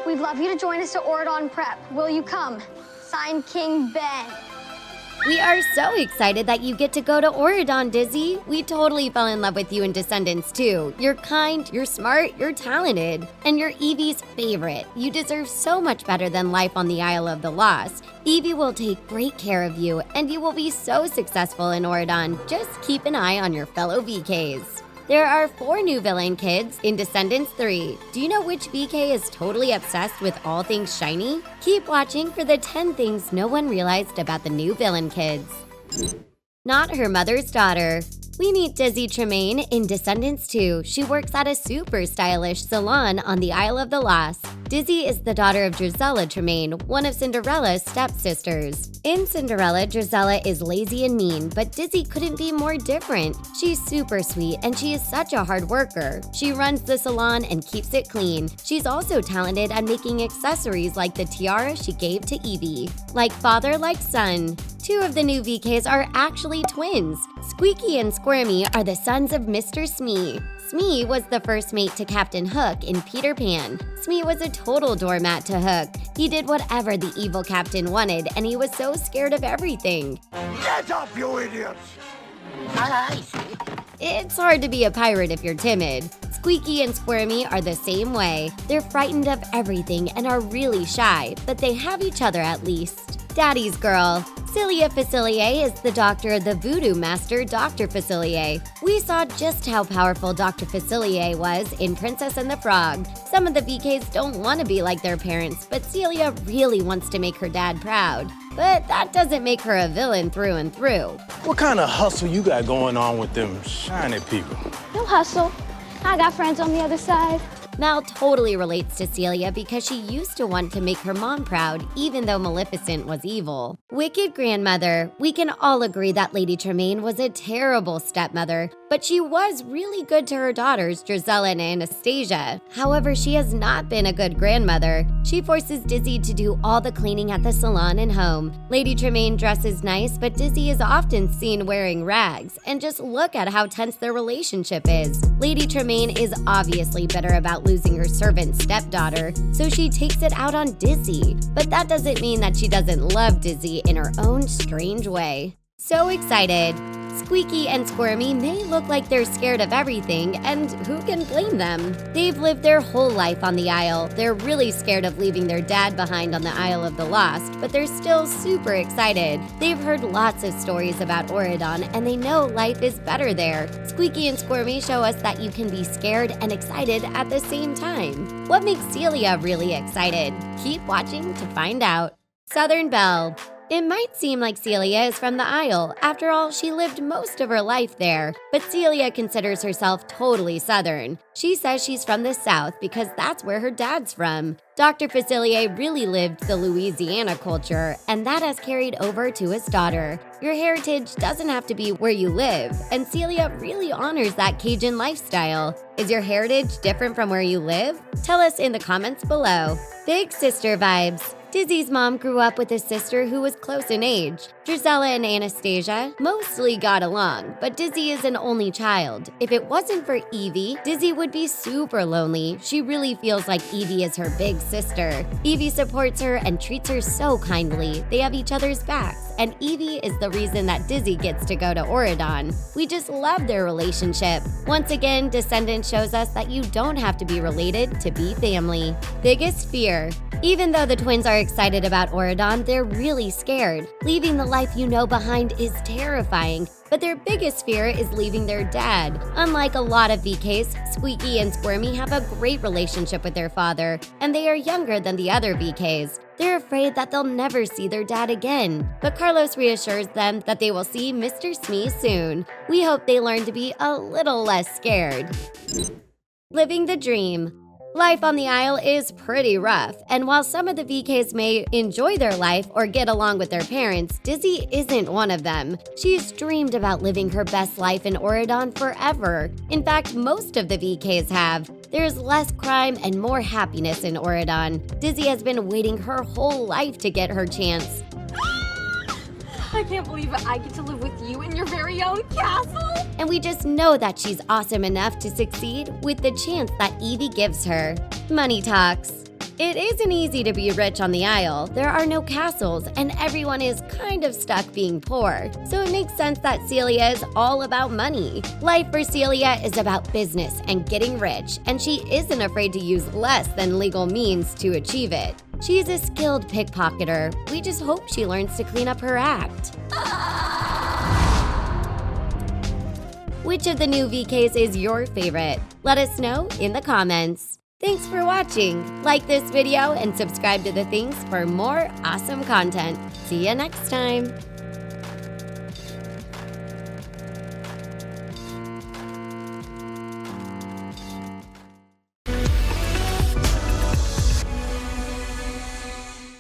We'd love you to join us at Auradon Prep. Will you come? Signed, King Ben. We are so excited that you get to go to Auradon, Dizzy. We totally fell in love with you in Descendants too. You're kind, you're smart, you're talented, and you're Evie's favorite. You deserve so much better than life on the Isle of the Lost. Evie will take great care of you, and you will be so successful in Auradon. Just keep an eye on your fellow VKs. There are 4 new villain kids in Descendants 3. Do you know which VK is totally obsessed with all things shiny? Keep watching for the 10 things no one realized about the new villain kids. Not her mother's daughter. We meet Dizzy Tremaine in Descendants 2. She works at a super stylish salon on the Isle of the Lost. Dizzy is the daughter of Celia Tremaine, one of Cinderella's stepsisters. In Cinderella, Gisela is lazy and mean, but Dizzy couldn't be more different. She's super sweet and she is such a hard worker. She runs the salon and keeps it clean. She's also talented at making accessories like the tiara she gave to Evie. Like father, like son. 2 of the new VKs are actually twins. Squeaky and Squirmy are the sons of Mr. Smee. Smee was the first mate to Captain Hook in Peter Pan. Smee was a total doormat to Hook. He did whatever the evil captain wanted, and he was so scared of everything. Get up, you idiots! It's hard to be a pirate if you're timid. Squeaky and Squirmy are the same way. They're frightened of everything and are really shy, but they have each other at least. Daddy's girl. Celia Facilier is the doctor of the voodoo master, Dr. Facilier. We saw just how powerful Dr. Facilier was in Princess and the Frog. Some of the VKs don't want to be like their parents, but Celia really wants to make her dad proud. But that doesn't make her a villain through and through. What kind of hustle you got going on with them shiny people? No hustle. I got friends on the other side. Mal totally relates to Celia because she used to want to make her mom proud, even though Maleficent was evil. Wicked grandmother. We can all agree that Lady Tremaine was a terrible stepmother, but she was really good to her daughters, Gisela and Anastasia. However, she has not been a good grandmother. She forces Dizzy to do all the cleaning at the salon and home. Lady Tremaine dresses nice, but Dizzy is often seen wearing rags. And just look at how tense their relationship is. Lady Tremaine is obviously bitter about losing her servant stepdaughter, so she takes it out on Dizzy. But that doesn't mean that she doesn't love Dizzy in her own strange way. So excited! Squeaky and Squirmy may look like they're scared of everything, and who can blame them? They've lived their whole life on the Isle. They're really scared of leaving their dad behind on the Isle of the Lost, but they're still super excited. They've heard lots of stories about Auradon, and they know life is better there. Squeaky and Squirmy show us that you can be scared and excited at the same time. What makes Celia really excited? Keep watching to find out. Southern Belle. It might seem like Celia is from the Isle. After all, she lived most of her life there. But Celia considers herself totally Southern. She says she's from the South because that's where her dad's from. Dr. Facilier really lived the Louisiana culture, and that has carried over to his daughter. Your heritage doesn't have to be where you live, and Celia really honors that Cajun lifestyle. Is your heritage different from where you live? Tell us in the comments below. Big sister vibes. Dizzy's mom grew up with a sister who was close in age. Gisela and Anastasia mostly got along, but Dizzy is an only child. If it wasn't for Evie, Dizzy would be super lonely. She really feels like Evie is her big sister. Evie supports her and treats her so kindly. They have each other's backs, and Evie is the reason that Dizzy gets to go to Auradon. We just love their relationship. Once again, Descendants shows us that you don't have to be related to be family. Biggest fear. Even though the twins are excited about Auradon, they're really scared. Leaving the life you know behind is terrifying, but their biggest fear is leaving their dad. Unlike a lot of VKs, Squeaky and Squirmy have a great relationship with their father, and they are younger than the other VKs. They're afraid that they'll never see their dad again, but Carlos reassures them that they will see Mr. Smee soon. We hope they learn to be a little less scared. Living the dream. Life on the Isle is pretty rough, and while some of the VKs may enjoy their life or get along with their parents, Dizzy isn't one of them. She's dreamed about living her best life in Auradon forever. In fact, most of the VKs have. There's less crime and more happiness in Auradon. Dizzy has been waiting her whole life to get her chance. I can't believe it. I get to live with you in your very own castle. And we just know that she's awesome enough to succeed with the chance that Evie gives her. Money talks. It isn't easy to be rich on the Isle. There are no castles, and everyone is kind of stuck being poor. So it makes sense that Celia is all about money. Life for Celia is about business and getting rich, and she isn't afraid to use less than legal means to achieve it. She's a skilled pickpocketer. We just hope she learns to clean up her act. Which of the new VKs is your favorite? Let us know in the comments. Thanks for watching. Like this video and subscribe to The Things for more awesome content. See you next time.